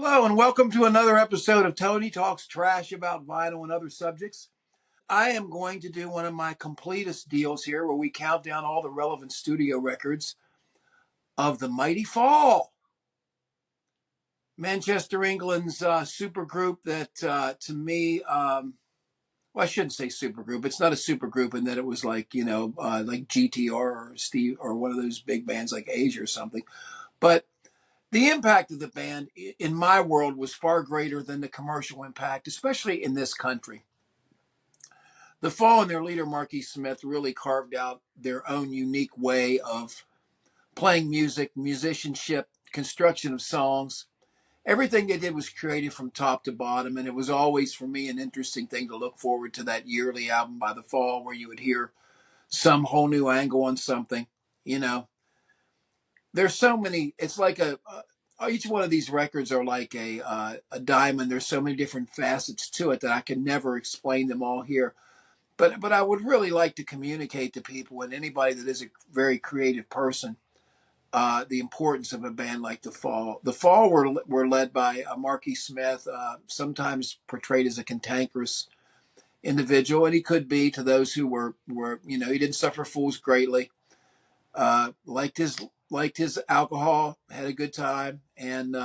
Hello, and welcome to another episode of Tony Talks Trash about vinyl and other subjects. I am going to do one of my completest deals here where we count down all the relevant studio records of the Mighty Fall, Manchester, England's supergroup that to me, well, I shouldn't say supergroup. It's not a supergroup in that it was like, like GTR or Steve or one of those big bands like Asia or something. But the impact of the band in my world was far greater than the commercial impact, especially in this country. The Fall and their leader, Marky Smith, really carved out their own unique way of playing music, musicianship, construction of songs. Everything they did was creative from top to bottom, and it was always, for me, an interesting thing to look forward to that yearly album by The Fall where you would hear some whole new angle on something. You know, there's so many, it's like each one of these records are like a diamond. There's so many different facets to it that I can never explain them all here. But I would really like to communicate to people and anybody that is a very creative person the importance of a band like The Fall. The Fall were led by Marky Smith, sometimes portrayed as a cantankerous individual, and he could be to those who were he didn't suffer fools greatly. Liked his alcohol, had a good time, and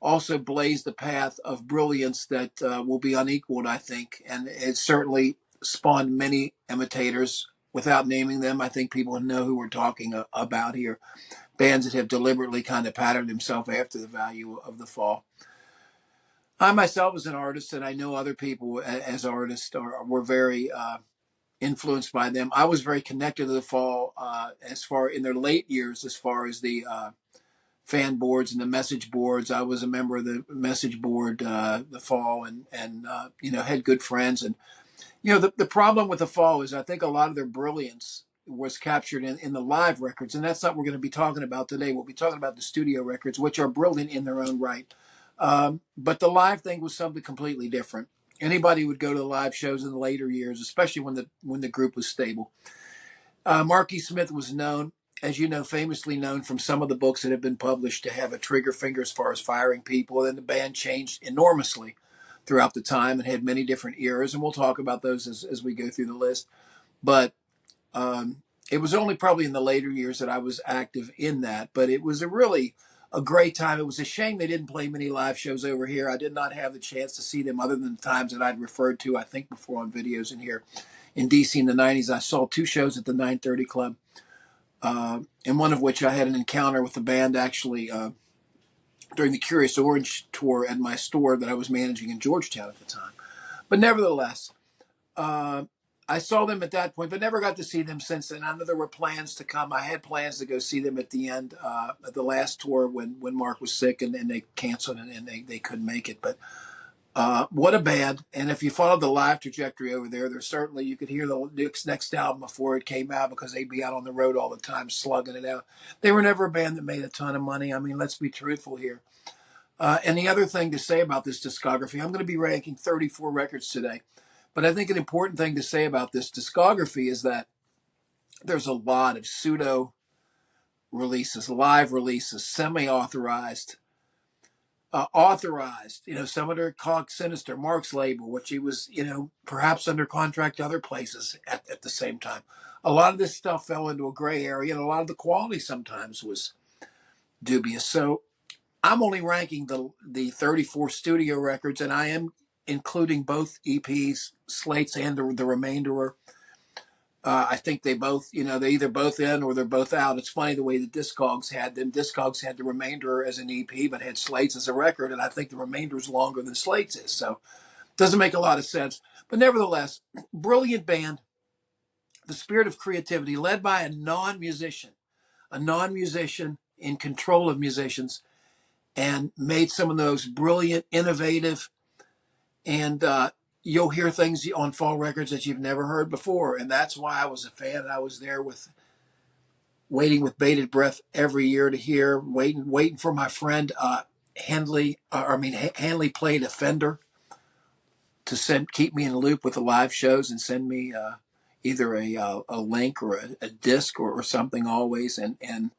also blazed the path of brilliance that will be unequaled, I think. And it certainly spawned many imitators. Without naming them, I think people know who we're talking about here. Bands that have deliberately kind of patterned themselves after the value of The Fall. I myself was an artist, and I know other people as artists were very influenced by them. I was very connected to The Fall as far in their late years, as far as the fan boards and the message boards. I was a member of the message board, The Fall, and had good friends. And the problem with The Fall is I think a lot of their brilliance was captured in the live records, and that's not what we're going to be talking about today. We'll be talking about the studio records, which are brilliant in their own right. But the live thing was something completely different. Anybody would go to the live shows in the later years, especially when the group was stable. Marky Smith was known, as you know, famously known from some of the books that have been published to have a trigger finger as far as firing people. And the band changed enormously throughout the time and had many different eras. And we'll talk about those as we go through the list. But it was only probably in the later years that I was active in that. But it was a great time. It was a shame they didn't play many live shows over here. I did not have the chance to see them other than the times that I'd referred to, I think, before on videos in here. In DC in the 90s, I saw 2 shows at the 930 Club, in one of which I had an encounter with the band actually during the Curious Orange tour at my store that I was managing in Georgetown at the time. But nevertheless, I saw them at that point, but never got to see them since then. I know there were plans to come. I had plans to go see them at the end of the last tour when Mark was sick and they canceled and they couldn't make it. But what a band. And if you follow the live trajectory over there, there's certainly, you could hear the next album before it came out because they'd be out on the road all the time slugging it out. They were never a band that made a ton of money. I mean, let's be truthful here. And the other thing to say about this discography, I'm going to be ranking 34 records today. But I think an important thing to say about this discography is that there's a lot of pseudo releases, live releases, semi-authorized, authorized. Some of it are called Sinister, Mark's label, which he was, perhaps under contract to other places at the same time. A lot of this stuff fell into a gray area, and a lot of the quality sometimes was dubious. So I'm only ranking the 34 studio records, and I am including both EPs, slates, and the remainder. I think they both, they either both in or they're both out. It's funny the way the Discogs had them. Discogs had the remainder as an EP, but had slates as a record, and I think the remainder is longer than slates is. So it doesn't make a lot of sense. But nevertheless, brilliant band, the spirit of creativity, led by a non-musician in control of musicians, and made some of those brilliant, innovative, and you'll hear things on Fall records that you've never heard before. And that's why I was a fan. And I was there waiting with bated breath every year to hear, waiting for my friend Hanley played a Fender to keep me in the loop with the live shows and send me either a link or a disc or something always. And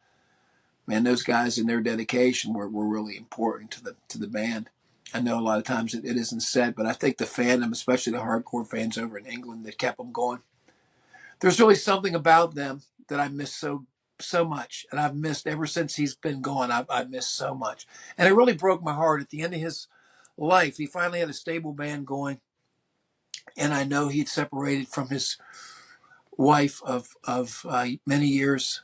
man, those guys and their dedication were really important to the band. I know a lot of times it isn't said, but I think the fandom, especially the hardcore fans over in England, that kept them going. There's really something about them that I miss so much, and I've missed ever since he's been gone. I've missed so much, and it really broke my heart at the end of his life. He finally had a stable band going, and I know he'd separated from his wife of many years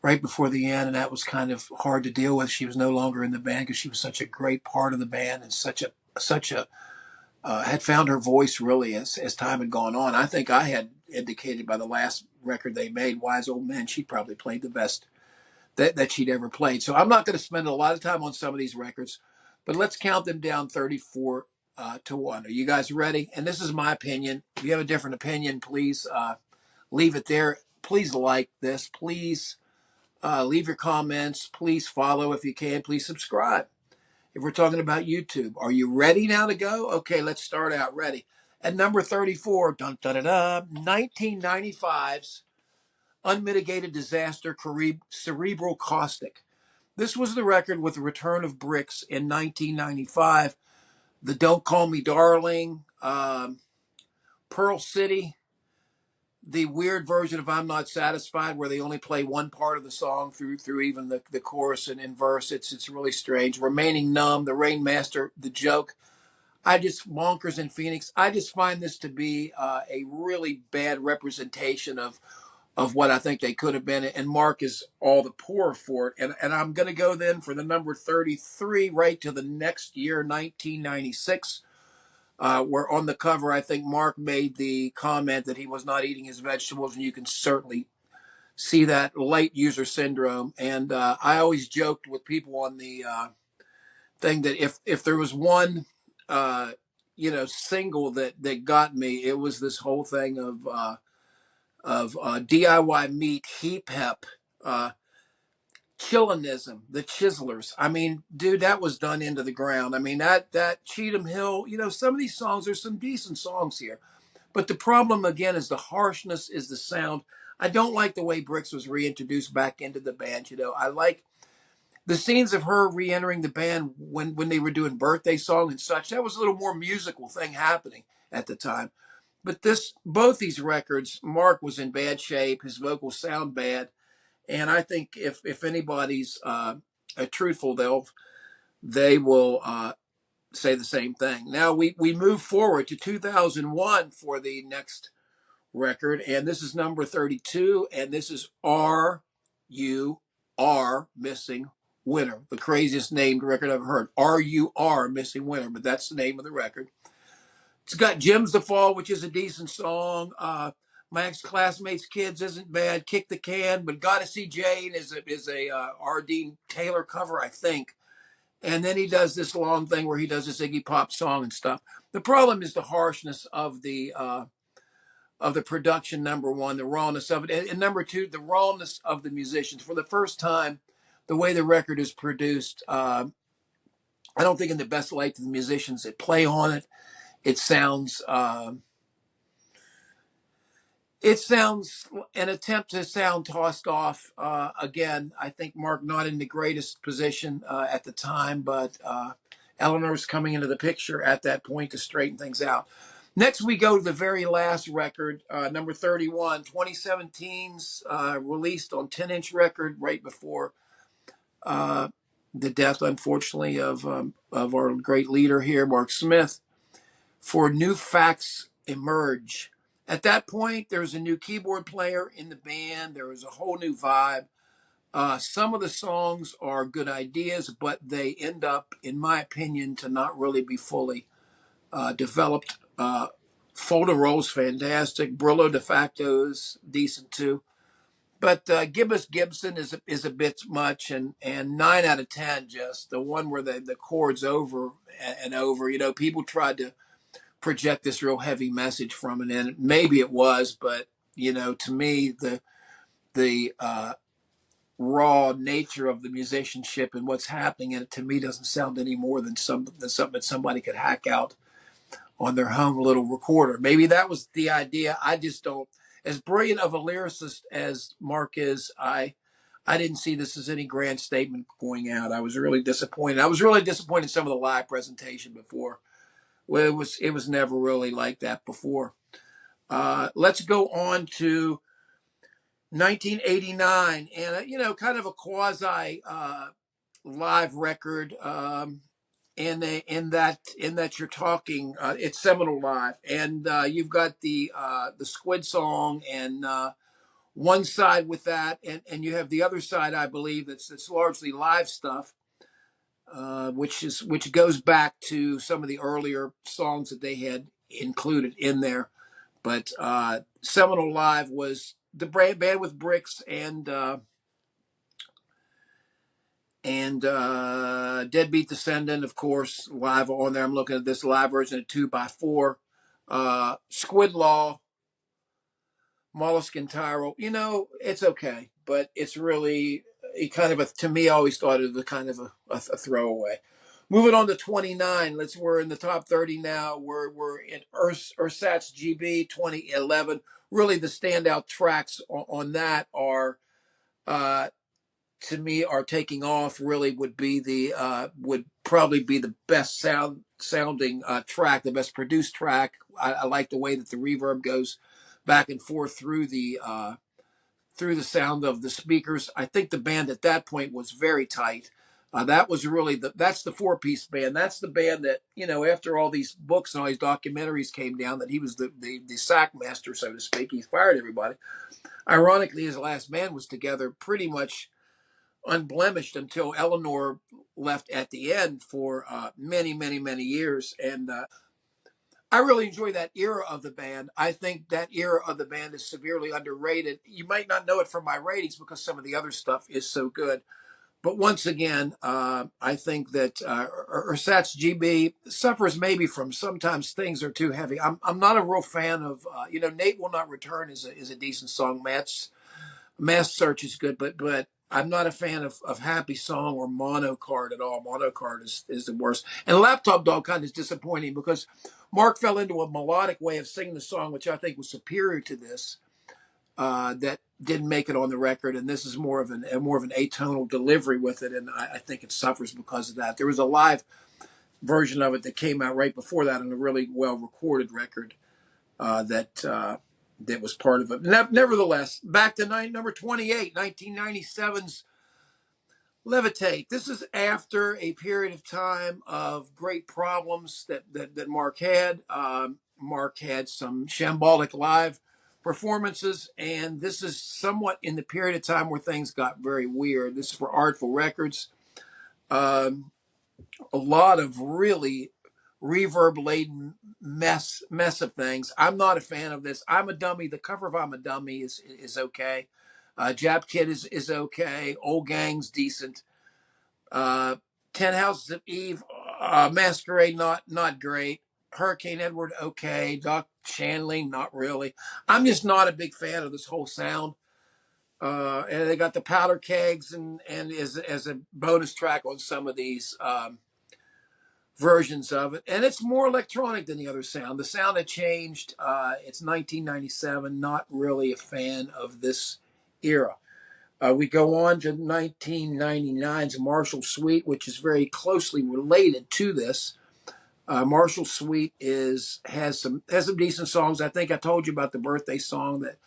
right before the end, and that was kind of hard to deal with. She was no longer in the band because she was such a great part of the band and such a had found her voice really as time had gone on. I think I had indicated by the last record they made, Wise Old Men, she probably played the best that she'd ever played. So I'm not going to spend a lot of time on some of these records, but let's count them down 34 to 1. Are you guys ready? And this is my opinion. If you have a different opinion, please leave it there. Please like this. Please leave your comments. Please follow if you can. Please subscribe. If we're talking about YouTube, are you ready now to go? Okay, let's start out. Ready. At number 34, dun, dun, dun, dun, 1995's Unmitigated Disaster, Cerebral Caustic. This was the record with the return of Bricks in 1995. The Don't Call Me Darling, Pearl City, the weird version of I'm Not Satisfied, where they only play one part of the song through even the chorus and verse. It's really strange. Remaining Numb, The Rainmaster, The Joke. Bonkers in Phoenix. I just find this to be a really bad representation of what I think they could have been. And Mark is all the poorer for it. And I'm going to go then for the number 33 right to the next year, 1996. Where on the cover, I think Mark made the comment that he was not eating his vegetables, and you can certainly see that late user syndrome. And I always joked with people on the thing that if there was one, single that got me, it was this whole thing of DIY meat, heap hep, Chillinism, the Chiselers. I mean, dude, that was done into the ground. I mean, that Cheatham Hill, some of these songs, there's some decent songs here. But the problem, again, is the harshness, is the sound. I don't like the way Bricks was reintroduced back into the band. I like the scenes of her re-entering the band when they were doing Birthday Song and such. That was a little more musical thing happening at the time. But both these records, Mark was in bad shape. His vocals sound bad. And I think if anybody's truthful, they will say the same thing. Now we move forward to 2001 for the next record, and this is number 32, and this is Are You Are Missing Winter, the craziest named record I've heard. Are You Are Missing Winter, but that's the name of the record. It's got Gems to Fall, which is a decent song. My ex-classmates' kids isn't bad. Kick the Can, but Gotta See Jane is a R. Dean Taylor cover, I think. And then he does this long thing where he does this Iggy Pop song and stuff. The problem is the harshness of the production. Number one, the rawness of it, and number two, the rawness of the musicians. For the first time, the way the record is produced, I don't think in the best light to the musicians that play on it. It sounds an attempt to sound tossed off. Again, I think Mark not in the greatest position at the time, but Eleanor's coming into the picture at that point to straighten things out. Next, we go to the very last record, number 31, 2017's released on 10-inch record right before the death, unfortunately, of our great leader here, Mark Smith. For New Facts Emerge. At that point, there was a new keyboard player in the band. There was a whole new vibe. Some of the songs are good ideas, but they end up, in my opinion, to not really be fully developed. Folderol's fantastic. Brillo de Facto's decent too. But Gibbous Gibson is a bit much, and 9 out of 10 just the one where the chords over and over. People tried to project this real heavy message from it, and maybe it was, but to me the raw nature of the musicianship and what's happening in it, to me, doesn't sound any more than something that somebody could hack out on their home little recorder. Maybe that was the idea. I just don't. As brilliant of a lyricist as Mark is, I I didn't see this as any grand statement going out. I was really disappointed. I was really disappointed in some of the live presentation before. Well, it was never really like that before. Let's go on to 1989, and kind of a quasi live record. In that you're talking, it's Seminole Live, and you've got the Squid song, and one side with that, and you have the other side, I believe, that's largely live stuff, which goes back to some of the earlier songs that they had included in there. But Seminole Live was the band with Bricks and Deadbeat Descendant, of course, live on there. I'm looking at this live version of 2x4. Squid Law, Mollusk and Tyro. It's okay, but it's really kind of to me, I always thought it was kind of a throwaway. Moving on to 29. We're in the top 30 now. We're in Ersatz GB 2011. Really, the standout tracks on that are, to me, are Taking Off. Really would probably be the best sounding track, the best produced track. I like the way that the reverb goes back and forth through the sound of the speakers. I think the band at that point was very tight. That was really that's the four-piece band. That's the band that, after all these books and all these documentaries came down, that he was the Sackmaster, so to speak. He fired everybody. Ironically, his last band was together pretty much unblemished until Eleanor left at the end for many, many, many years. And I really enjoy that era of the band. I think that era of the band is severely underrated. You might not know it from my ratings because some of the other stuff is so good. But once again, I think that Ersatz GB suffers maybe from sometimes things are too heavy. I'm not a real fan of, Nate Will Not Return is a decent song. Mass Search is good, but I'm not a fan of Happy Song or Monocard at all. Monocard is the worst. And Laptop Dog kind of is disappointing because Mark fell into a melodic way of singing the song, which I think was superior to this, that didn't make it on the record. And this is more of an atonal delivery with it, and I think it suffers because of that. There was a live version of it that came out right before that on a really well recorded record that was part of it. Nevertheless, back to number 28, 1997's Levitate. This is after a period of time of great problems that Mark had. Mark had some shambolic live performances, and this is somewhat in the period of time where things got very weird. This is for Artful Records. A lot of really reverb-laden mess of things. I'm not a fan of this. I'm a Dummy. The cover of I'm a Dummy is okay. Jap Kid is okay. Old Gang's decent. 10 Houses of Eve, Masquerade, not great. Hurricane Edward, okay. Doc Shanley, not really. I'm just not a big fan of this whole sound. And they got the Powder Kegs and as a bonus track on some of these versions of it, and it's more electronic than the other sound. The sound had changed. It's 1997. Not really a fan of this era. We go on to 1999's Marshall Suite, which is very closely related to this. Marshall Suite has some decent songs. I think I told you about the birthday song that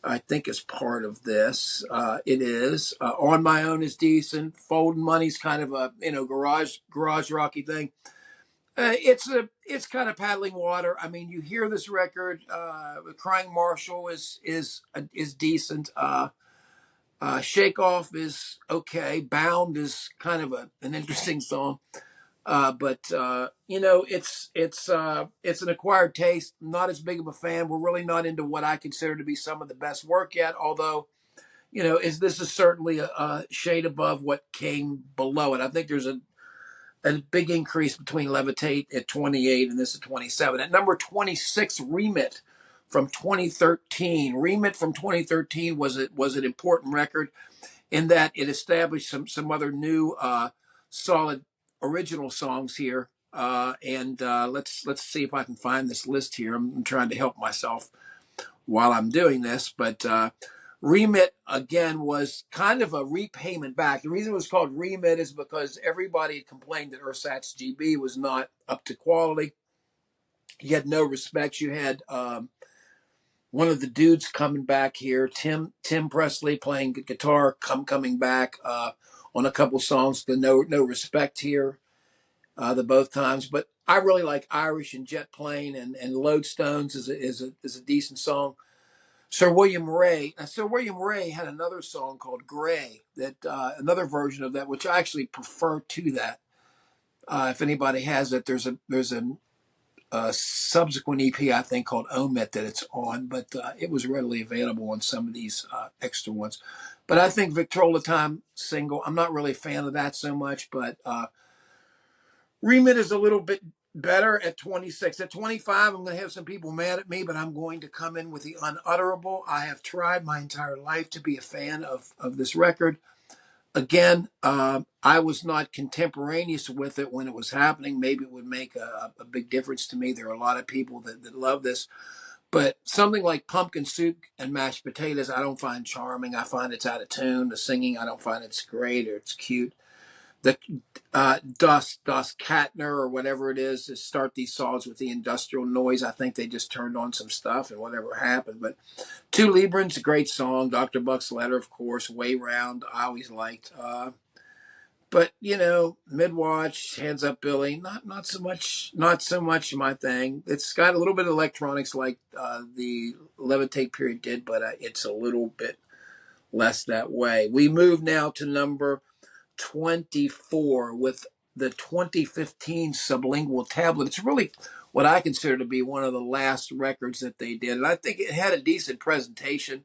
I think is part of this. It is On My Own is decent. Folding Money's kind of a garage rocky thing. It's kind of paddling water. I mean, you hear this record. Crying Marshall is decent. Shake Off is okay. Bound is kind of an interesting song. But it's an acquired taste. Not as big of a fan. We're really not into what I consider to be some of the best work yet. Although, this is certainly a shade above what came below it. I think there's a big increase between Levitate at 28 and this at 27. At number 26, Remit from 2013. Remit from 2013 was an important record in that it established some other new solid original songs here. And let's see if I can find this list here. I'm trying to help myself while I'm doing this, but Remit again was kind of a repayment back. The reason it was called Remit is because everybody had complained that Ersatz GB was not up to quality. You had no respect. You had one of the dudes coming back here, Tim Presley playing guitar, coming back on a couple songs. The no respect here, the both times. But I really like Irish and Jet Plane and Lodestones is a decent song. Sir William Ray. Now, Sir William Ray had another song called Gray, that another version of that, which I actually prefer to that. If anybody has it, there's a subsequent EP I think called Omit that it's on, but it was readily available on some of these extra ones. But I think Victrola Time single, I'm not really a fan of that so much, but Remit is a little bit better at 26. At 25, I'm going to have some people mad at me, but I'm going to come in with the unutterable. I have tried my entire life to be a fan of this record. Again, I was not contemporaneous with it when it was happening. Maybe it would make a big difference to me. There are a lot of people that love this. But something like Pumpkin Soup and Mashed Potatoes, I don't find charming. I find it's out of tune. The singing, I don't find it's great or it's cute. The Das Katner or whatever it is to start these songs with the industrial noise. I think they just turned on some stuff and whatever happened. But Two Librans, a great song. Dr. Buck's Letter, of course. Way Round, I always liked. But Midwatch, Hands Up Billy, not so much my thing. It's got a little bit of electronics like the Levitate period did, but it's a little bit less that way. We move now to number 24 with the 2015 Sublingual Tablet. It's really what I consider to be one of the last records that they did, and I think it had a decent presentation.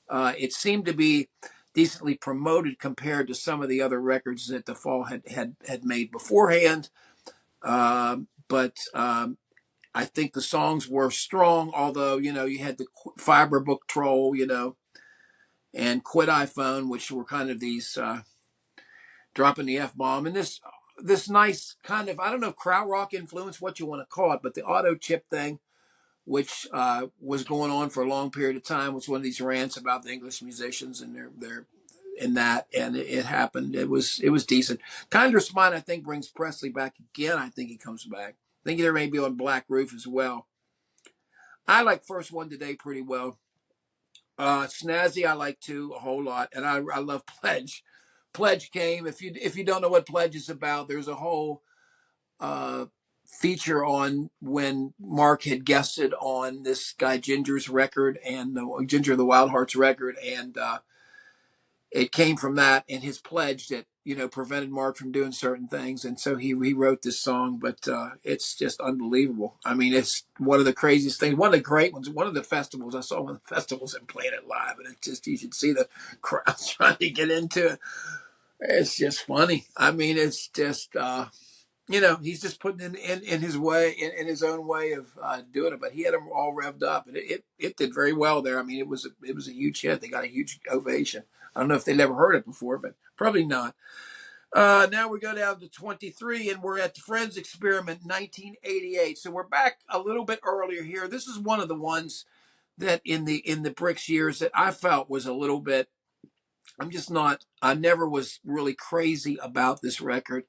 It seemed to be decently promoted compared to some of the other records that the Fall had made beforehand. But I think the songs were strong, although, you had the Fiber Book Troll, and Quit iPhone, which were kind of these dropping the F-bomb. And this nice kind of, I don't know, krautrock influence, what you want to call it, but the auto chip thing, which was going on for a long period of time, was one of these rants about the English musicians and their in that, and it happened. It was decent. Kinder Spine, I think, brings Presley back again. I think he comes back. I think there may be on Black Roof as well. I like First One Today pretty well. Snazzy, I like too a whole lot, and I love Pledge. Pledge came. If you don't know what Pledge is about, there's a whole feature on when Mark had guested on this guy Ginger's record and Ginger the Wild Hearts record, and it came from that and his pledge that prevented Mark from doing certain things, and so he rewrote this song. But it's just unbelievable. I mean, it's one of the craziest things, one of the great ones. One of the festivals I saw, one of the festivals and playing it live, and it's just, you should see the crowds trying to get into it. It's just funny. I mean, it's just he's just putting in his way, in his own way of doing it. But he had them all revved up, and it did very well there. I mean, it was a huge hit. They got a huch ovation. I don't know if they'd ever heard it before, but probably not. Now we go down to 23, and we're at the Friends Experiment, 1988. So we're back a little bit earlier here. This is one of the ones that in the Bricks years that I felt was a little bit. I never was really crazy about this record.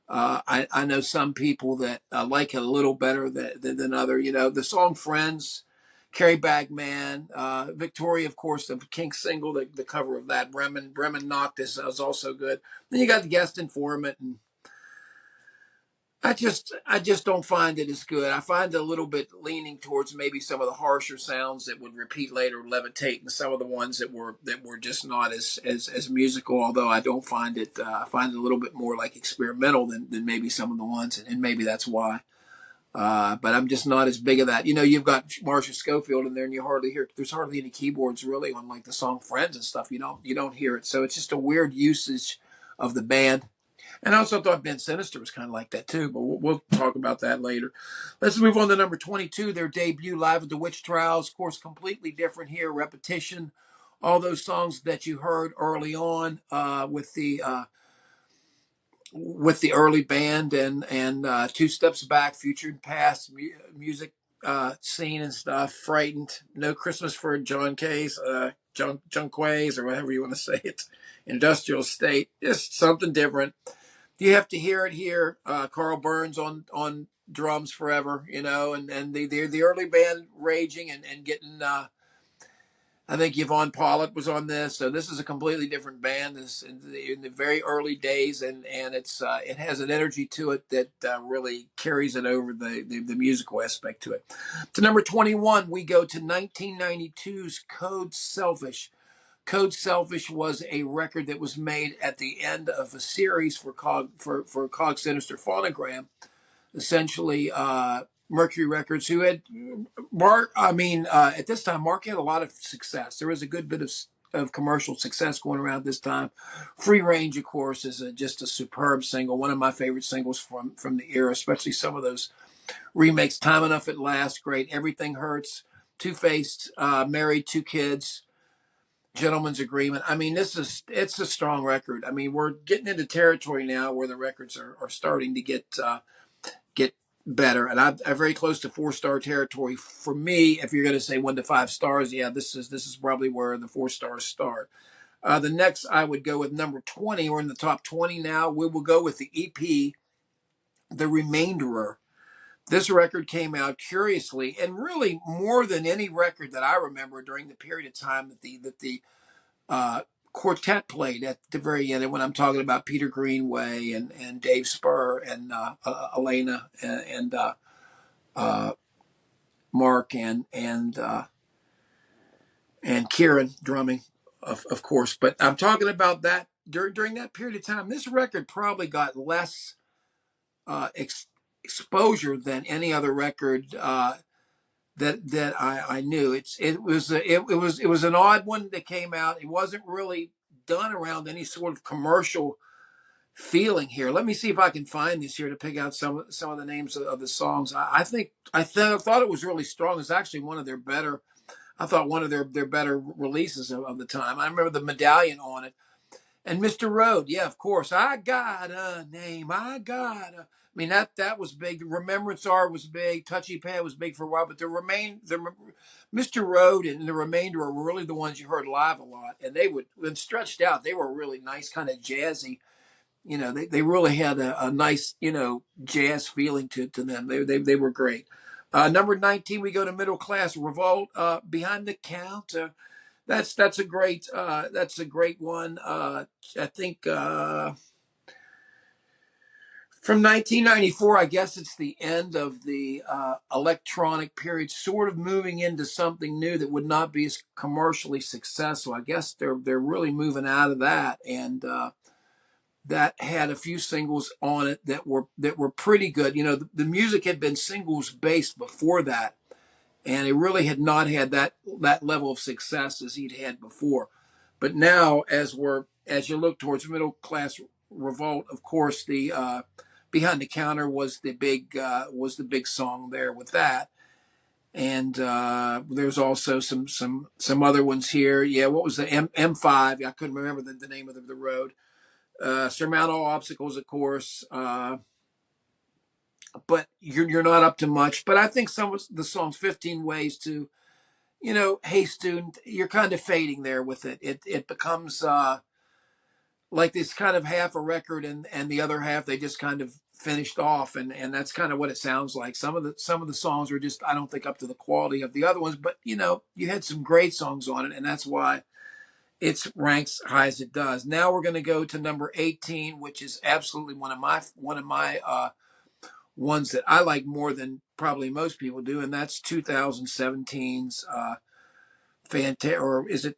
I know some people that like it a little better than other. The song "Friends," Carrie Bagman, Victoria, of course, the Kinks single, the cover of that. Bremen Noctis was also good. Then you got the Guest Informant, and I just don't find it as good. I find it a little bit leaning towards maybe some of the harsher sounds that would repeat later, Levitate, and some of the ones that were just not as musical. Although I don't find it, I find it a little bit more like experimental than maybe some of the ones, and maybe that's why. But I'm just not as big of that. You've got Marcia Schofield in there, and there's hardly any keyboards really on like the song "Friends" and stuff. You don't hear it, so it's just a weird usage of the band. And I also thought Ben Sinister was kind of like that too, but we'll talk about that later. Let's move on to number 22, their debut, Live at the Witch Trials. Of course, completely different here, repetition. All those songs that you heard early on with the early band and Two Steps Back, Future and Past, music scene and stuff. Frightened, No Christmas for John Case. junquays or whatever you want to say it, industrial state, just something different. You have to hear it here. Carl Burns on drums forever, and the early band raging and getting. I think Yvonne Pollitt was on this, so this is a completely different band. This in the very early days, and it has an energy to it that really carries it over the musical aspect to it. To number 21, we go to 1992's Code Selfish. Code Selfish was a record that was made at the end of a series for Cog Sinister Phonogram, essentially Mercury Records, who had Mark. At this time, Mark had a lot of success. There was a good bit of commercial success going around this time. Free Range, of course, is just a superb single. One of my favorite singles from the era, especially some of those remakes. Time Enough at Last, great. Everything Hurts, Two Faced, Married, Two Kids, Gentleman's Agreement. I mean, it's a strong record. I mean, we're getting into territory now where the records are starting to get better, and I'm very close to 4-star territory for me. If you're going to say 1 to 5 stars, yeah, this is probably where the 4 stars start. The next, I would go with number 20. We're in the top 20 now. We will go with the EP, The Remainderer. This record came out curiously, and really more than any record that I remember during the period of time that the quartet played at the very end. And when I'm talking about Peter Greenway and Dave Spur and Elena and Mark and Kieran drumming, of course. But I'm talking about that during that period of time. This record probably got less exposure than any other record that I knew. It was an odd one that came out. It wasn't really done around any sort of commercial feeling here. Let me see if I can find this here to pick out some of the names of the songs. I thought it was really strong. It's actually one of their better. I thought one of their better releases of the time. I remember the medallion on it. And Mr. Road, yeah, of course. I got a name. I mean, that was big. Remembrance Art was big. Touchy Pad was big for a while. But Mr. Road and the remainder were really the ones you heard live a lot. And they would, when stretched out, they were really nice, kind of jazzy. They really had a nice, jazz feeling to them. They were great. Number 19, we go to Middle Class Revolt. Behind the Counter. That's a great one. I think from 1994, I guess it's the end of the electronic period, sort of moving into something new that would not be as commercially successful. I guess they're really moving out of that, and that had a few singles on it that were pretty good. The music had been singles based before that, and it really had not had that level of success as he'd had before. But now, as you look towards Middle Class Revolt, of course, the Behind the Counter was the big song there with that. And there's also some other ones here. Yeah, what was the M5? I couldn't remember the name of the road. Surmount All Obstacles, of course. But you're not up to much. But I think some of the songs, 15 Ways to, Hey Student, you're kind of fading there with it. It becomes like this kind of half a record, and the other half they just kind of finished off, and that's kind of what it sounds like. Some of the songs are just, I don't think, up to the quality of the other ones. But you had some great songs on it, and that's why it ranks high as it does. Now we're going to go to number 18, which is absolutely one of my ones that I like more than probably most people do, and that's 2017's or is it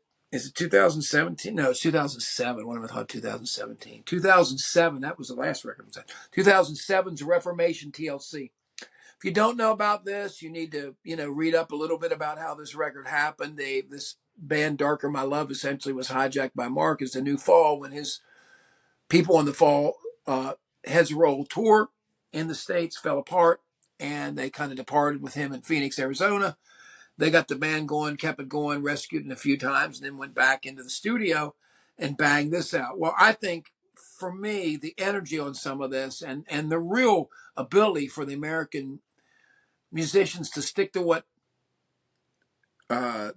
2017? No, it's 2007. What am I talking? 2017. 2007. That was the last record. 2007's Reformation TLC. If you don't know about this, you need to read up a little bit about how this record happened. This band Darker My Love essentially was hijacked by Mark as the New Fall when his people in the Fall Heads Roll tour in the States fell apart, and they kind of departed with him in Phoenix, Arizona. They got the band going, kept it going, rescued it a few times, and then went back into the studio and banged this out. Well, I think for me, the energy on some of this and the real ability for the American musicians to stick to what the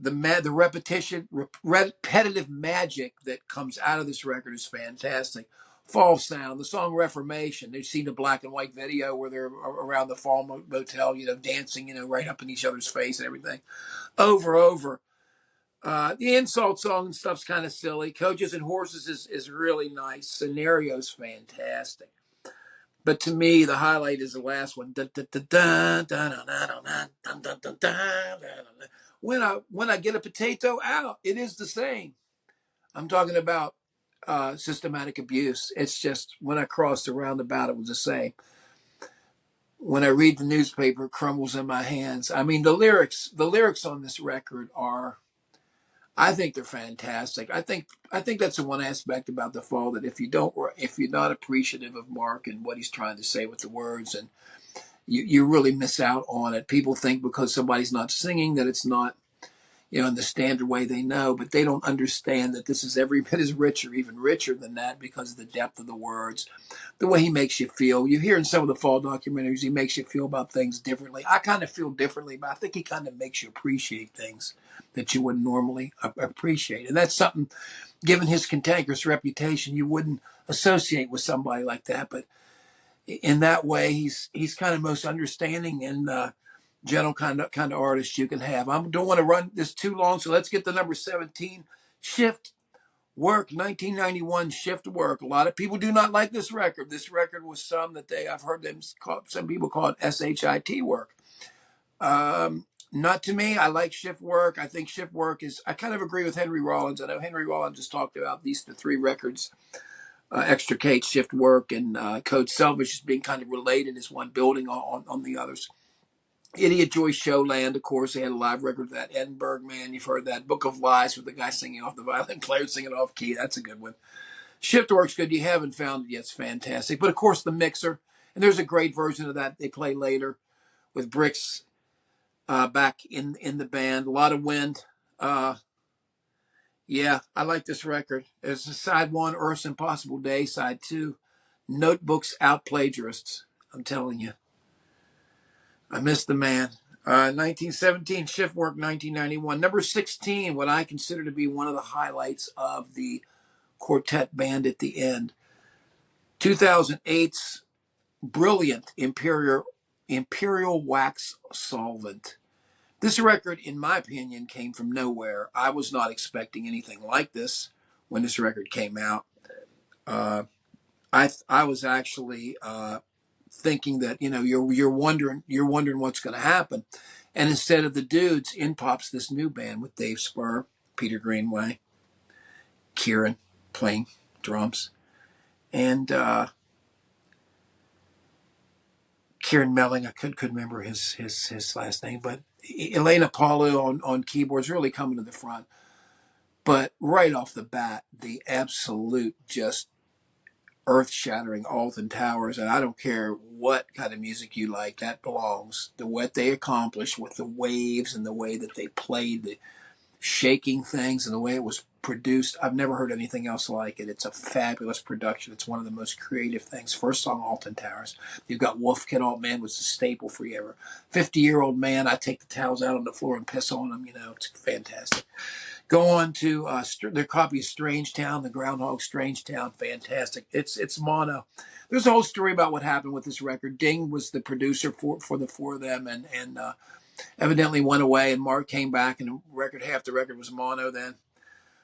repetitive magic that comes out of this record is fantastic. Fall sound, the song Reformation. They've seen the black and white video where they're around the fall motel, dancing, right up in each other's face and everything. Over. The insult song and stuff's kind of silly. Coaches and Horses is really nice. Scenario's fantastic. But to me, the highlight is the last one. When I get a potato out, it is the same. I'm talking about systematic abuse. It's just when I crossed the roundabout, it was the same. When I read the newspaper, it crumbles in my hands. I mean, the lyrics on this record are, I think they're fantastic. I think that's the one aspect about the fall that if you're not appreciative of Mark and what he's trying to say with the words, and you really miss out on it. People think because somebody's not singing that it's not, in the standard way they know, but they don't understand that this is every bit as rich or even richer than that because of the depth of the words, the way he makes you feel. You hear in some of the fall documentaries, he makes you feel about things differently. I kind of feel differently, but I think he kind of makes you appreciate things that you wouldn't normally appreciate. And that's something, given his cantankerous reputation, you wouldn't associate with somebody like that. But in that way, he's kind of most understanding and gentle kind of artist you can have. I don't want to run this too long, so let's get to number 17, Shift Work, 1991, Shift Work. A lot of people do not like this record. This record was I've heard some people call it SHIT work. Not to me. I like Shift Work. I think Shift Work I kind of agree with Henry Rollins. I know Henry Rollins just talked about the 3 records, Extricate, Shift Work, and Code Selfish as being kind of related as one building on the others. Idiot Joy Showland, of course, they had a live record of that. Edinburgh Man, you've heard that. Book of Lies with the guy singing off the violin player singing off key. That's a good one. Shift Work's good. You haven't found it yet. It's fantastic. But, of course, the mixer. And there's a great version of that they play later with Bricks back in the band. A lot of wind. Yeah, I like this record. There's side 1, Earth's Impossible Day. Side 2, Notebooks Out Plagiarists. I'm telling you. I miss the man. 1917, Shift Work, 1991. Number 16, what I consider to be one of the highlights of the quartet band at the end. 2008's brilliant Imperial Wax Solvent. This record, in my opinion, came from nowhere. I was not expecting anything like this when this record came out. I was actually thinking that you're wondering what's going to happen, and instead of the dudes, in pops this new band with Dave Spur, Peter Greenway, Kieran playing drums, and Kieran Melling. I couldn't remember his last name, but Elena Palu on keyboards really coming to the front. But right off the bat, the absolute just earth-shattering Alton Towers, and I don't care what kind of music you like, that belongs. What they accomplished with the waves and the way that they played, the shaking things and the way it was produced, I've never heard anything else like it. It's a fabulous production. It's one of the most creative things. First song, Alton Towers. You've got Wolf Kid Alt Man was a staple forever. 50-year-old man, I take the towels out on the floor and piss on them. It's fantastic. Go on to their copy of Strange Town, the Groundhog Strange Town. Fantastic. It's mono. There's a whole story about what happened with this record. Ding was the producer for the 4 of them, and evidently went away, and Mark came back, and half the record was mono then.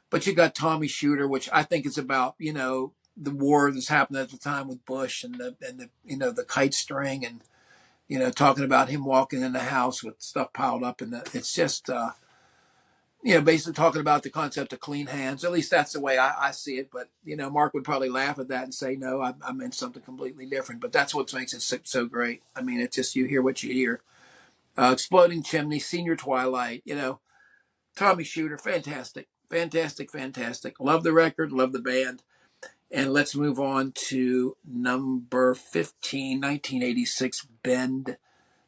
But you got Tommy Shooter, which I think is about, the war that's happened at the time with Bush and the kite string, and talking about him walking in the house with stuff piled up, and it's just basically talking about the concept of clean hands. At least that's the way I see it. But, Mark would probably laugh at that and say, no, I meant something completely different. But that's what makes it so great. I mean, it's just, you hear what you hear. Exploding Chimney, Senior Twilight, Tommy Shooter, fantastic. Love the record, love the band. And let's move on to number 15, 1986, Bend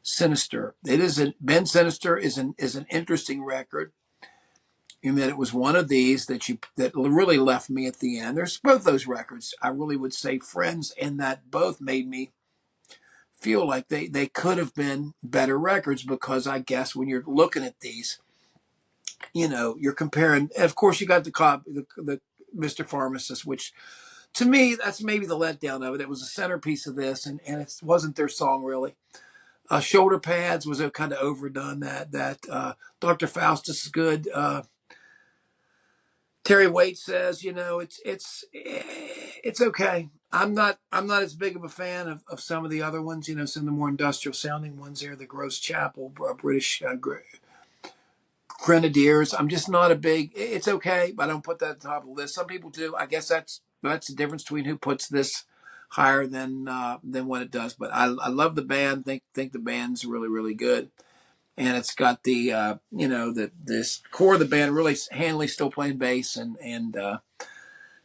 Sinister. Bend Sinister is an interesting record, in that it was one of these that really left me at the end. There's both those records, I really would say, friends, and that both made me feel like they could have been better records, because I guess when you're looking at these, you're comparing. And of course, you got the Mr. Pharmacist, which to me, that's maybe the letdown of it. It was a centerpiece of this, and it wasn't their song really. Shoulder pads was a kind of overdone. That Dr. Faustus is good. Terry Waite says, it's okay. I'm not as big of a fan of some of the other ones. Some of the more industrial sounding ones there, the Gross Chapel, British Grenadiers. I'm just not a big. It's okay, but I don't put that at the top of the list. Some people do. I guess that's the difference between who puts this higher than what it does. But I love the band. Think the band's really really good, and it's got the this core of the band. Really, Hanley's still playing bass, and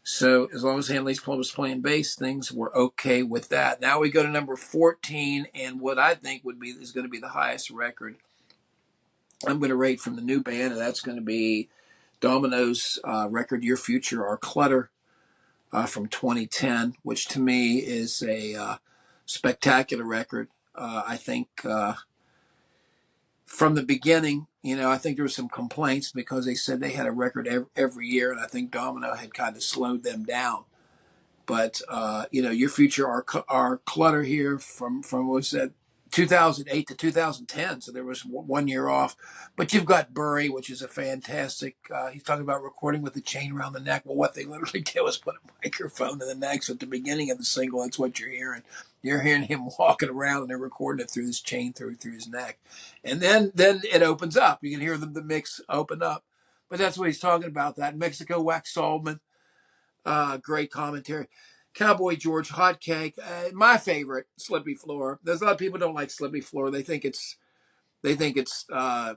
so as long as Hanley's was playing bass, things were okay with that. Now we go to number 14, and what I think is going to be the highest record I'm going to rate from the new band, and that's going to be Domino's record "Your Future Our Clutter" from 2010, which to me is a spectacular record. I think from the beginning, I think there were some complaints because they said they had a record every year, and I think Domino had kind of slowed them down. But Your Future Our Clutter here from what was that 2008 to 2010, so there was 1 year off. But you've got Bury, which is a fantastic. He's talking about recording with a chain around the neck. Well, what they literally did was put a microphone in the neck. So at the beginning of the single, that's what you're hearing. You're hearing him walking around, and they're recording it through this chain through his neck. And then it opens up. You can hear the mix open up. But that's what he's talking about. That Mexico Wax Saldman. Great commentary. Cowboy George, Hot Cake, my favorite, Slippy Floor. There's a lot of people don't like Slippy Floor. They think it's they think it's a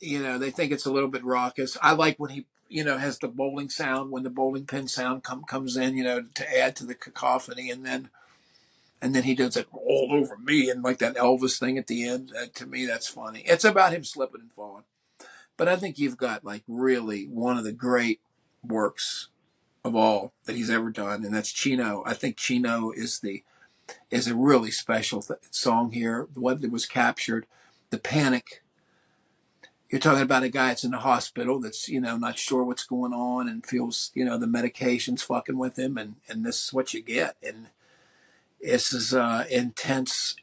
little bit raucous. I like when he has the bowling sound, when the bowling pin sound comes in, to add to the cacophony, and then he does it all over me and like that Elvis thing at the end. To me, that's funny. It's about him slipping and falling. But I think you've got like really one of the great works of all that he's ever done, and that's Chino. I think Chino is a really special song here. What was captured, the panic. You're talking about a guy that's in the hospital that's not sure what's going on and feels the medication's fucking with him, and this is what you get. And this is intense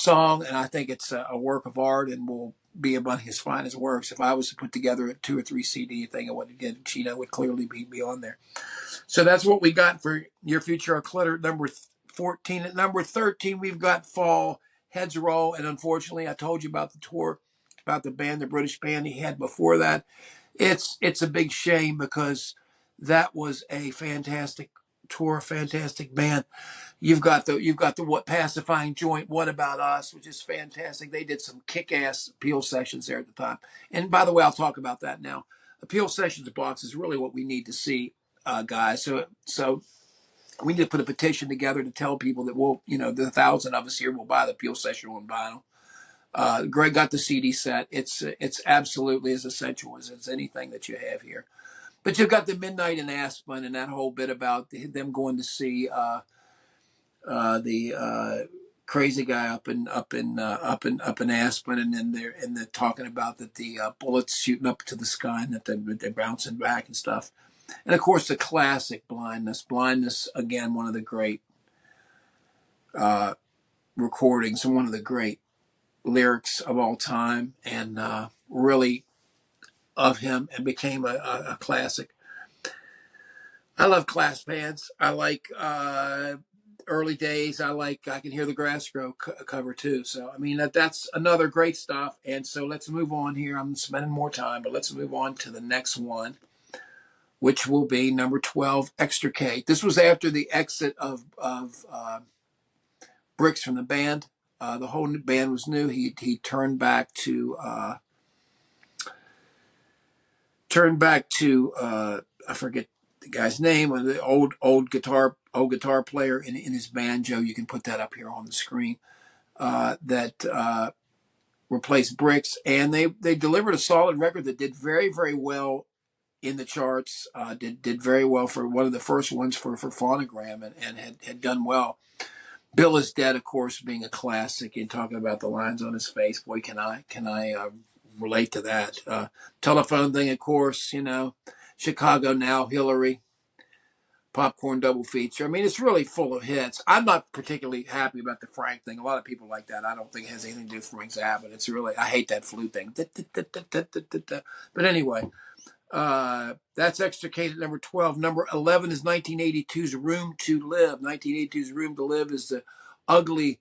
song, and I think it's a work of art and will be among his finest works. If I was to put together a 2 or 3 CD thing of what he did, Chino would clearly be on there. So that's what we got for Your Future Our Clutter, number 14. At number 13, we've got Fall, Heads Roll. And unfortunately, I told you about the tour, about the band, the British band he had before that. It's a big shame because that was a fantastic tour, fantastic band. You've got the What Pacifying Joint, What About Us, which is fantastic. They did some kick-ass Appeal sessions there at the time. And by the way, I'll talk about that now. Appeal sessions box is really what we need to see, guys. So we need to put a petition together to tell people that the 1,000 of us here will buy the Appeal session on vinyl. Greg got the CD set. It's absolutely as essential as anything that you have here. But you've got the Midnight in Aspen and that whole bit about them going to see the crazy guy up in Aspen, and then they're talking about that the bullets shooting up to the sky and that they're bouncing back and stuff. And of course, the classic Blindness again, one of the great recordings and one of the great lyrics of all time, and really of him, and became a classic. I love Class Bands. I like Early Days. I Can Hear the Grass Grow cover too. So I mean that's another great stuff. And so let's move on here. I'm spending more time, but let's move on to the next one, which will be number 12, Extricate. This was after the exit of Bricks from the band. The whole band was new. He turned back to I forget the guy's name, the old guitar player in his banjo. You can put that up here on the screen. That replaced Bricks, and they delivered a solid record that did very very well in the charts. Did very well for one of the first ones for Phonogram, and had done well. Bill is Dead, of course, being a classic, and talking about the lines on his face. Boy, can I relate to that. Telephone thing, of course, Chicago Now, Hillary, Popcorn double feature. I mean, it's really full of hits. I'm not particularly happy about the Frank thing. A lot of people like that. I don't think it has anything to do with Frank's Zappa. It's really, I hate that flute thing. But anyway, that's extricated number 12. Number 11 is 1982's Room to Live. 1982's Room to Live is the ugly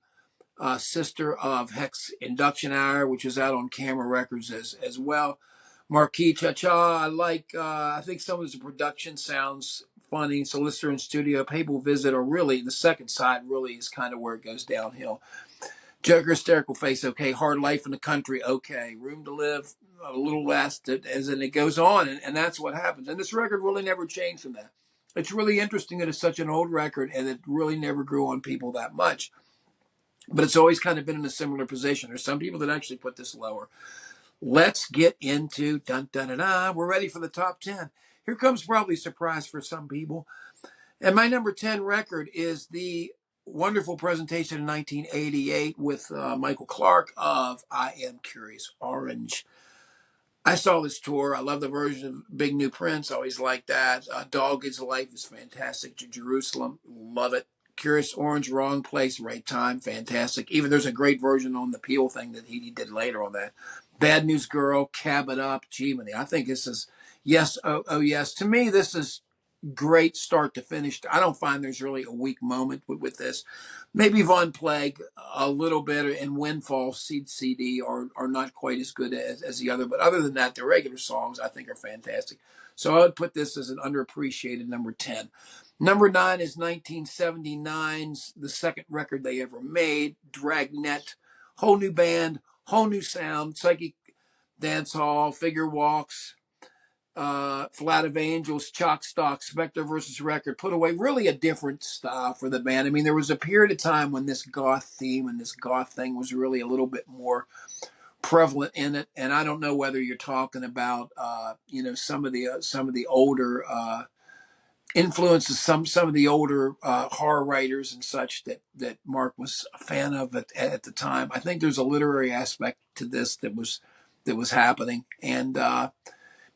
sister of Hex Induction Hour, which is out on Camera Records as well. Marquis Cha-Cha, I think some of his production sounds funny. Solicitor in Studio, Papal Visit, or really the second side really is kind of where it goes downhill. Joker, Hysterical Face, okay. Hard Life in the Country, okay. Room to Live, a little less as it goes on, and that's what happens. And this record really never changed from that. It's really interesting that it's such an old record and it really never grew on people that much. But it's always kind of been in a similar position. There's some people that actually put this lower. Let's get into dun-dun-dun-dun. We're ready for the top 10. Here comes probably a surprise for some people. And my number 10 record is the wonderful presentation in 1988 with Michael Clark of I Am Curious Orange. I saw this tour. I love the version of Big New Prince. Always like that. Dog is Life is fantastic. Jerusalem, love it. Curious Orange, Wrong Place, Right Time, fantastic. Even there's a great version on the Peel thing that he did later on that. Bad News Girl, Cab It Up, Gemini. I think this is, yes, oh yes. To me, this is great start to finish. I don't find there's really a weak moment with this. Maybe Von Plague a little bit and Windfall Seed CD are not quite as good as the other. But other than that, the regular songs I think are fantastic. So I would put this as an underappreciated number 10. Number 9 is 1979's, the second record they ever made, Dragnet. Whole new band, whole new sound, psychic dance hall, figure walks, Flat of Angels, Chalk Stock, Spectre versus Record, put away really a different style for the band. I mean, there was a period of time when this goth theme and this goth thing was really a little bit more prevalent in it. And I don't know whether you're talking about, some of the older influences, some of the older horror writers and such that Mark was a fan of at the time. I think there's a literary aspect to this that was happening. And,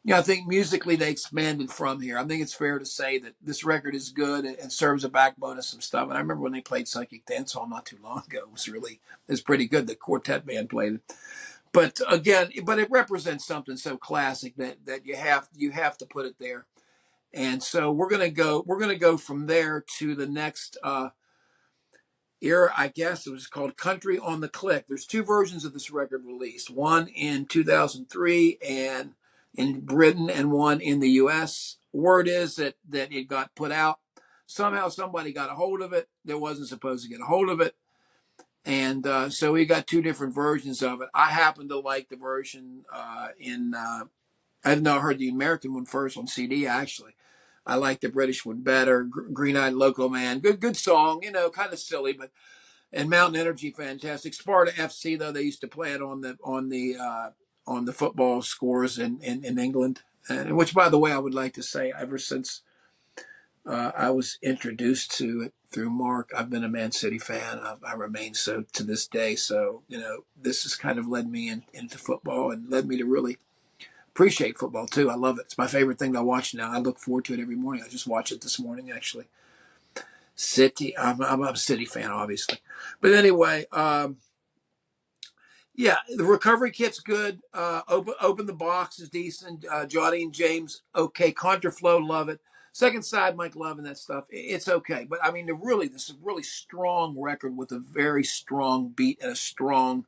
I think musically they expanded from here. I think it's fair to say that this record is good and serves a backbone of some stuff. And I remember when they played Psychic Dance Hall not too long ago. It was pretty good. The quartet band played it. But again, it represents something so classic that you have to put it there. And so we're gonna go from there to the next era, I guess. It was called Country on the Click. There's two versions of this record released. One in 2003 and in Britain and one in the U.S. Word is that it got put out. Somehow somebody got a hold of it that wasn't supposed to get a hold of it. And so we got two different versions of it. I happen to like the version I've now heard the American one first on CD, actually. I like the British one better. Green Eyed Loco Man. Good song, kind of silly, but and Mountain Energy, fantastic. Sparta FC, though, they used to play it on the football scores in England, and which, by the way, I would like to say, ever since I was introduced to it through Mark, I've been a Man City fan. I remain so to this day. So this has kind of led me into football and led me to really appreciate football too. I love it. It's my favorite thing to watch now. I look forward to it every morning. I just watched it this morning, actually. City. I'm a City fan, obviously. But anyway, yeah, the recovery kit's good. Open the box is decent. Johnny and James, okay. Contraflow, love it. Second side, Mike Love and that stuff, it's okay. But I mean, this is a really strong record with a very strong beat and a strong.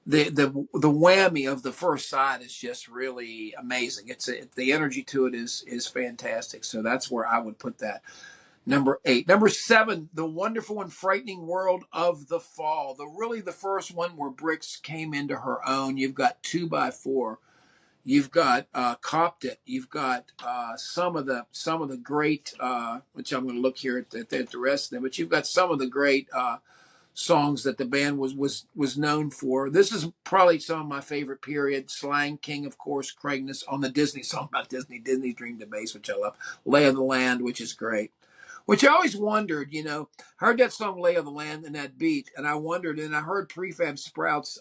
The whammy of the first side is just really amazing. The energy to it is fantastic. So that's where I would put that. Number 8. Number 7, The Wonderful and Frightening World of the Fall. The first one where Brix came into her own. You've got 2x4. You've got Copped It. You've got some of the great, which I'm going to look here at the rest of them, but you've got some of the great songs that the band was known for. This is probably some of my favorite period. Slang King, of course, Craigness on the Disney song about Disney's Dream to Bass, which I love. Lay of the Land, which is great. Which I always wondered, heard that song Lay of the Land and that beat, and I wondered, and I heard Prefab Sprouts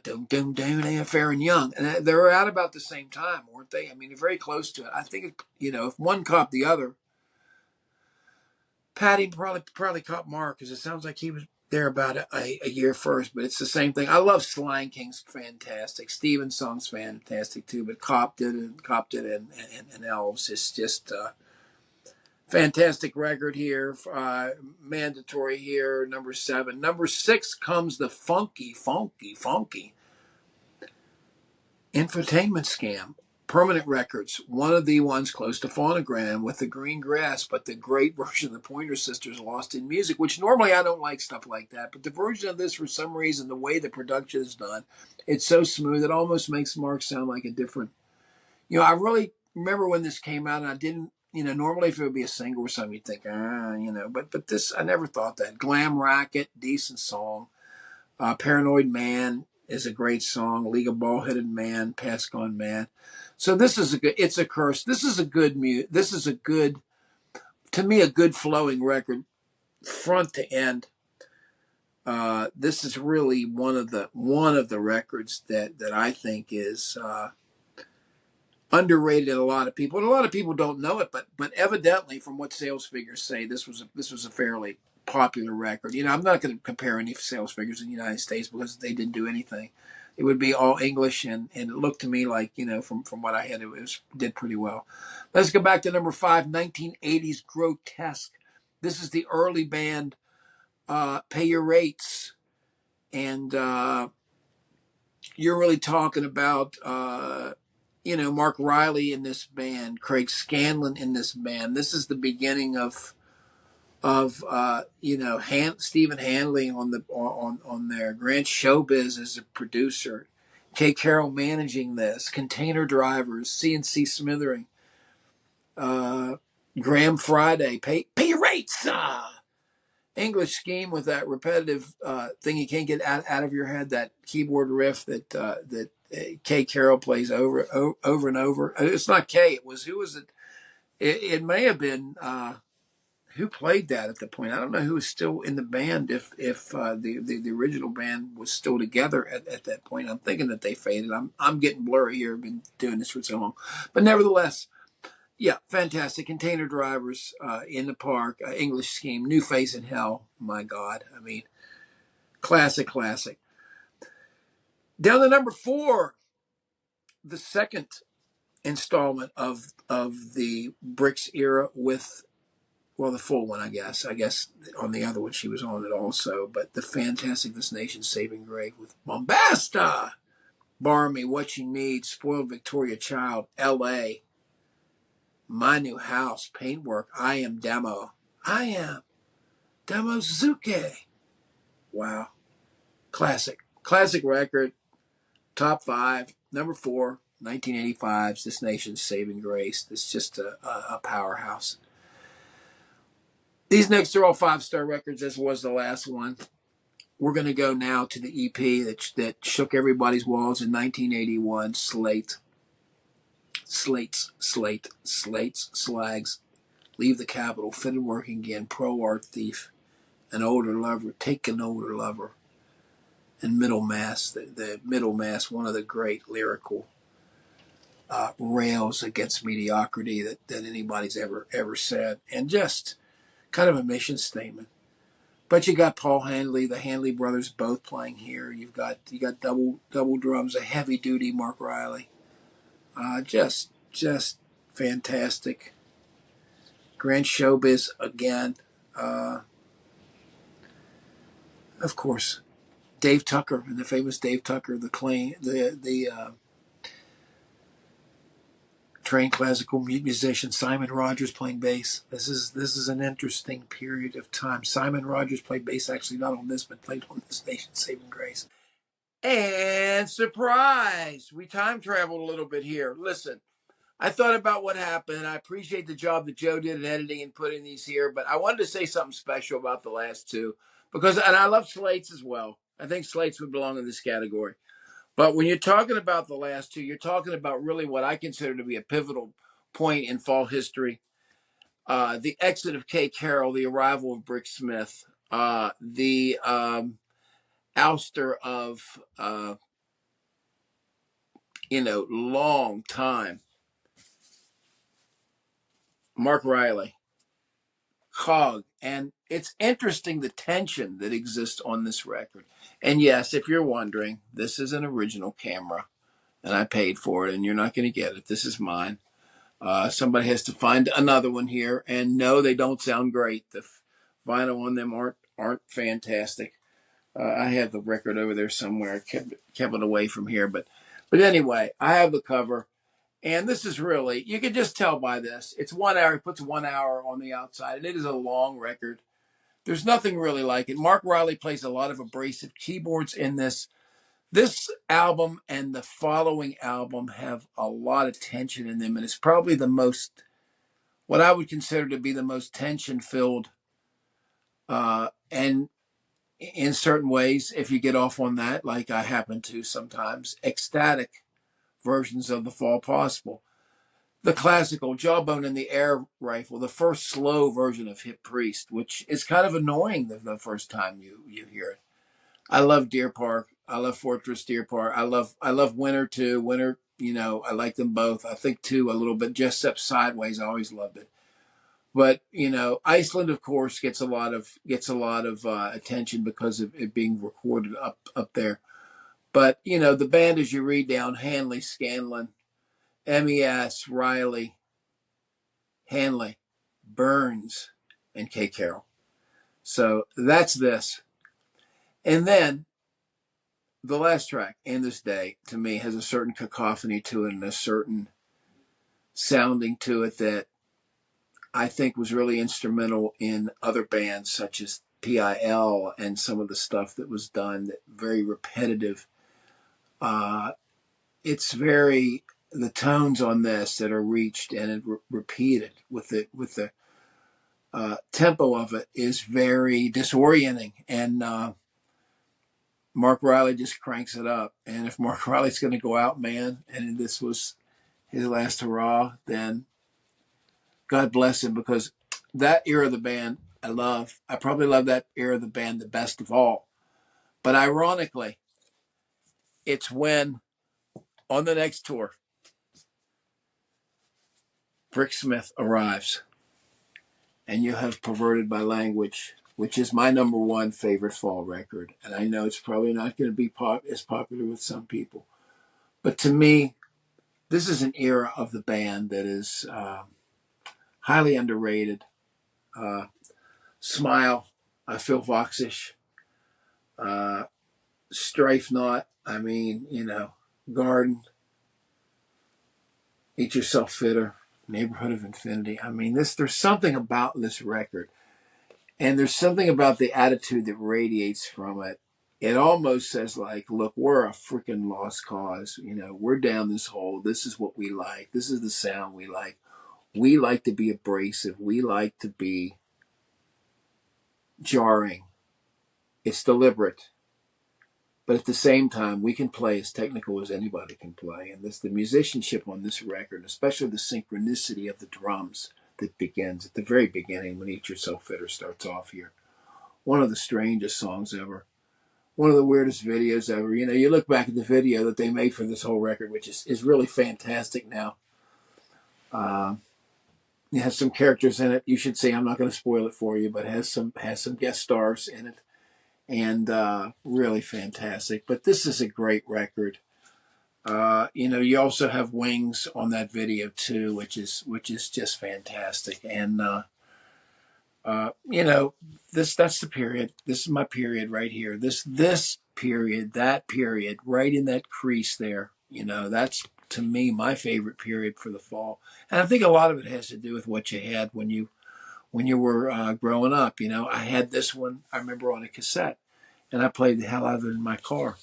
Doom Doom Doom, they are fair and young, and they were out about the same time, weren't they? I mean, they're very close to it. I think if one caught the other, Patty probably caught Mark because it sounds like he was there about a year first. But it's the same thing. I love Slang King's fantastic. Steven's song's fantastic too. But Copted and Elves is just fantastic record here. Mandatory here. Number 7. Number 6 comes the funky infotainment scam. Permanent Records, one of the ones close to Phonogram with the green grass, but the great version of the Pointer Sisters, Lost in Music, which normally I don't like stuff like that, but the version of this, for some reason, the way the production is done, it's so smooth, it almost makes Mark sound like a different. I really remember when this came out, and I didn't, normally if it would be a single or something, you'd think, but this, I never thought that. Glam Racket, decent song. Paranoid Man is a great song. League of Bald-Headed Man, Past Gone Mad. So this is a good. It's a curse. This is a good This is a good, to me, a good flowing record, front to end. This is really one of the records that I think is underrated in a lot of people, and a lot of people don't know it. But evidently, from what sales figures say, this was a fairly popular record. I'm not going to compare any sales figures in the United States because they didn't do anything. It would be all English, and it looked to me like, from what I had, did pretty well. Let's go back to number 5, 1980s Grotesque. This is the early band, Pay Your Rates, and you're really talking about, Mark Riley in this band, Craig Scanlon in this band. This is the beginning of Stephen Hanley on there. Grant Showbiz as a producer. Kay Carroll managing this. Container Drivers, CNC Smithering, Graham Friday, pay your rates. English Scheme with that repetitive thing you can't get out of your head. That keyboard riff that Kay Carroll plays over and over. It's not Kay. It was, who was it? It may have been. Who played that at the point? I don't know who was still in the band, if the original band was still together at that point. I'm thinking that they faded. I'm getting blurry here. I've been doing this for so long, but nevertheless, yeah, fantastic. Container Drivers, In the Park, English Scheme, New Face in Hell. My God, I mean, classic. Down to number 4, the second installment of the Bricks era with. Well, the full one, I guess. On the other one, she was on it also. But the fantastic This Nation's Saving Grace with Bombasta, Barmy, What You Need, Spoiled Victoria Child, L.A., My New House, Paintwork, I Am Demo Suzuki. Wow. Classic record, top 5, number 4, 1985's This Nation's Saving Grace. It's just a powerhouse. These next are all 5-star records, as was the last one. We're going to go now to the EP that shook everybody's walls in 1981, Slates, Slags, Leave the Capital, Fit and Working Again, Pro Art Thief, An Older Lover, Take an Older Lover, and Middle Mass. The Middle Mass, one of the great lyrical rails against mediocrity that anybody's ever said, and just kind of a mission statement. But you got Paul Hanley, the Hanley brothers, both playing here. You got double drums, a heavy duty Mark Riley. Just fantastic. Grant Showbiz again. Of course, Dave Tucker, and the famous Dave Tucker, the trained classical musician. Simon Rogers playing bass. This is an interesting period of time. Simon Rogers played bass, actually not on this, but played on This Nation's Saving Grace. And surprise, we time traveled a little bit here. Listen, I thought about what happened. I appreciate the job that Joe did in editing and putting these here, but I wanted to say something special about the last two and I love Slates as well. I think Slates would belong in this category. But when you're talking about the last two, you're talking about really what I consider to be a pivotal point in fall history. The exit of Kay Carroll, the arrival of Brick Smith, the ouster of long time. Mark Riley, Cog. And it's interesting the tension that exists on this record. And yes, if you're wondering, this is an original camera and I paid for it and you're not going to get it. This is mine. Somebody has to find another one here. And no, they don't sound great. The vinyl on them aren't fantastic. I have the record over there somewhere. I kept it away from here. But anyway, I have the cover. And this is really, you can just tell by this. It's 1 hour. It puts 1 hour on the outside. And it is a long record. There's nothing really like it. Mark Riley plays a lot of abrasive keyboards in this. This album and the following album have a lot of tension in them. And it's probably the most, what I would consider to be the most tension-filled. And in certain ways, if you get off on that, like I happen to sometimes, ecstatic versions of The Fall possible. The classical Jawbone and the Air Rifle, the first slow version of Hip Priest, which is kind of annoying the first time you hear it. I love Deer Park. I love Fortress Deer Park. I love Winter too. Winter, I like them both. I think too a little bit, just except Sideways. I always loved it. But Iceland, of course, gets a lot of attention because of it being recorded up there. But the band, as you read down, Hanley, Scanlon, MES, Riley, Hanley, Burns, and Kay Carroll. So that's this. And then the last track, In This Day, to me, has a certain cacophony to it and a certain sounding to it that I think was really instrumental in other bands such as PIL and some of the stuff that was done, that very repetitive. It's very, the tones on this that are reached and repeated with the tempo of it is very disorienting. And Mark Riley just cranks it up. And if Mark Riley's going to go out, man, and this was his last hurrah, then God bless him, because that era of the band I love. I probably love that era of the band the best of all. But ironically, it's when on the next tour, Brick Smith arrives and you have Perverted by Language, which is my number one favorite fall record. And I know it's probably not going to be as popular with some people. But to me, this is an era of the band that is highly underrated. Smile, I Feel Voxish. Strife Not, Garden, Eat Yourself Fitter, Neighborhood of Infinity. There's something about this record, and there's something about the attitude that radiates from it. It almost says, like, look, we're a freaking lost cause. We're down this hole. This is what we like. This is the sound we like. We like to be abrasive. We like to be jarring. It's deliberate. But at the same time, we can play as technical as anybody can play. And the musicianship on this record, especially the synchronicity of the drums that begins at the very beginning when Eat Yourself Fitter starts off here. One of the strangest songs ever. One of the weirdest videos ever. You look back at the video that they made for this whole record, which is really fantastic now. It has some characters in it. You should see, I'm not going to spoil it for you, but it has some guest stars in it. And really fantastic. But this is a great record. You also have Wings on that video too, which is just fantastic. And that's the period. This is my period right here. This period, that period, right in that crease there. That's to me my favorite period for the fall. And I think a lot of it has to do with what you had when you were growing up. I had this one, I remember, on a cassette, and I played the hell out of it in my car.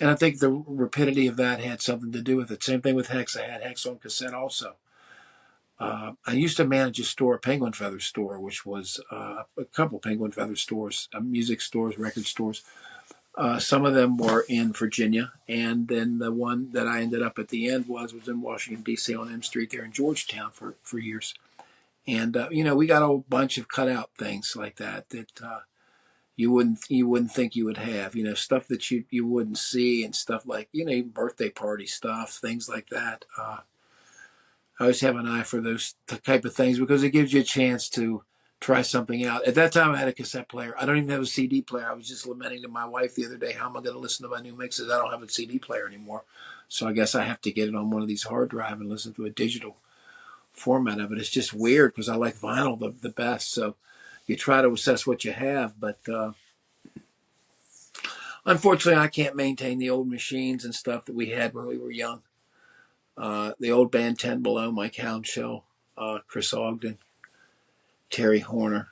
And I think the rapidity of that had something to do with it. Same thing with Hex. I had Hex on cassette also. I used to manage a store, a Penguin Feather store, which was a couple Penguin Feather stores, music stores, record stores. Some of them were in Virginia, and then the one that I ended up at the end was in Washington, D.C. on M Street there in Georgetown for years. And, we got a bunch of cutout things like that you wouldn't think you would have, stuff that you wouldn't see, and stuff like, even birthday party stuff, things like that. I always have an eye for those type of things because it gives you a chance to try something out. At that time, I had a cassette player. I don't even have a CD player. I was just lamenting to my wife the other day, how am I going to listen to my new mixes? I don't have a CD player anymore. So I guess I have to get it on one of these hard drive and listen to a digital format of it. It's just weird because I like vinyl the best. So you try to assess what you have. But unfortunately, I can't maintain the old machines and stuff that we had when we were young. The old band 10 Below, Mike Hounshaw, Chris Ogden, Terry Horner,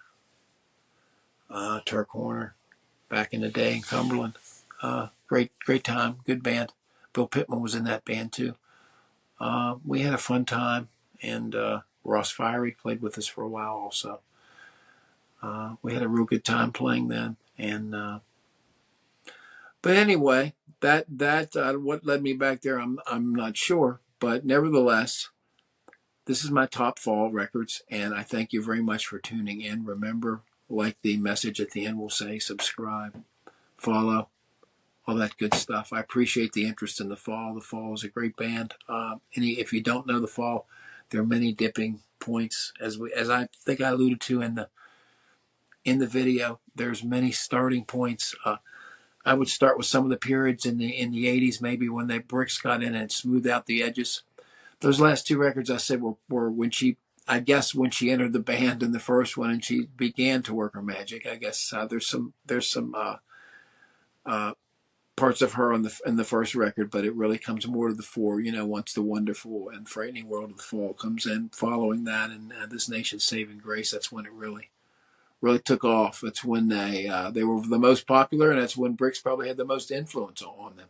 Turk Horner, back in the day in Cumberland. Great time, good band. Bill Pittman was in that band too. We had a fun time, and Ross Fiery played with us for a while also. We had a real good time playing then, and but anyway, that what led me back there, I'm not sure, but nevertheless, this is my top fall records, and I thank you very much for tuning in. Remember, like the message at the end will say, subscribe, follow, all that good stuff. I appreciate the interest in the Fall. The Fall is a great band. If you don't know the Fall, there are many dipping points, as I think I alluded to in the video. There's many starting points. I would start with some of the periods in the 80s, maybe when the bricks got in and smoothed out the edges. Those last two records I said were when she entered the band in the first one and she began to work her magic. I guess there's some parts of her in the first record, but it really comes more to the fore. Once the wonderful and frightening world of the Fall comes in, following that, and This Nation's Saving Grace, that's when it really took off. That's when they were the most popular, and that's when Bricks probably had the most influence on them.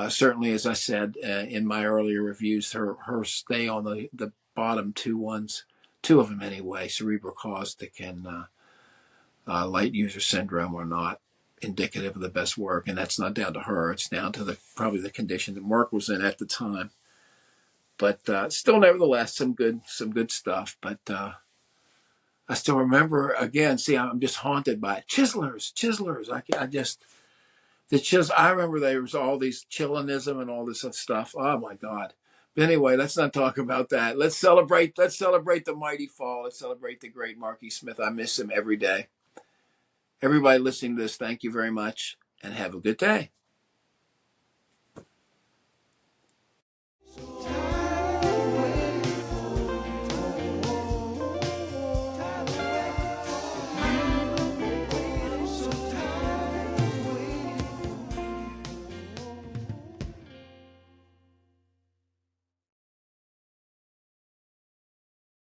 Certainly, as I said in my earlier reviews, her stay on the bottom two of them anyway, cerebral caustic and light user syndrome, are not indicative of the best work, and that's not down to her. It's down to probably the condition that Mark was in at the time. But still, nevertheless, some good stuff. But I still remember, again, see, I'm just haunted by it. Chiselers. I just. I remember there was all these chillinism and all this stuff. Oh my God. But anyway, let's not talk about that. Let's celebrate the mighty Fall. Let's celebrate the great Marky Smith. I miss him every day. Everybody listening to this, thank you very much and have a good day.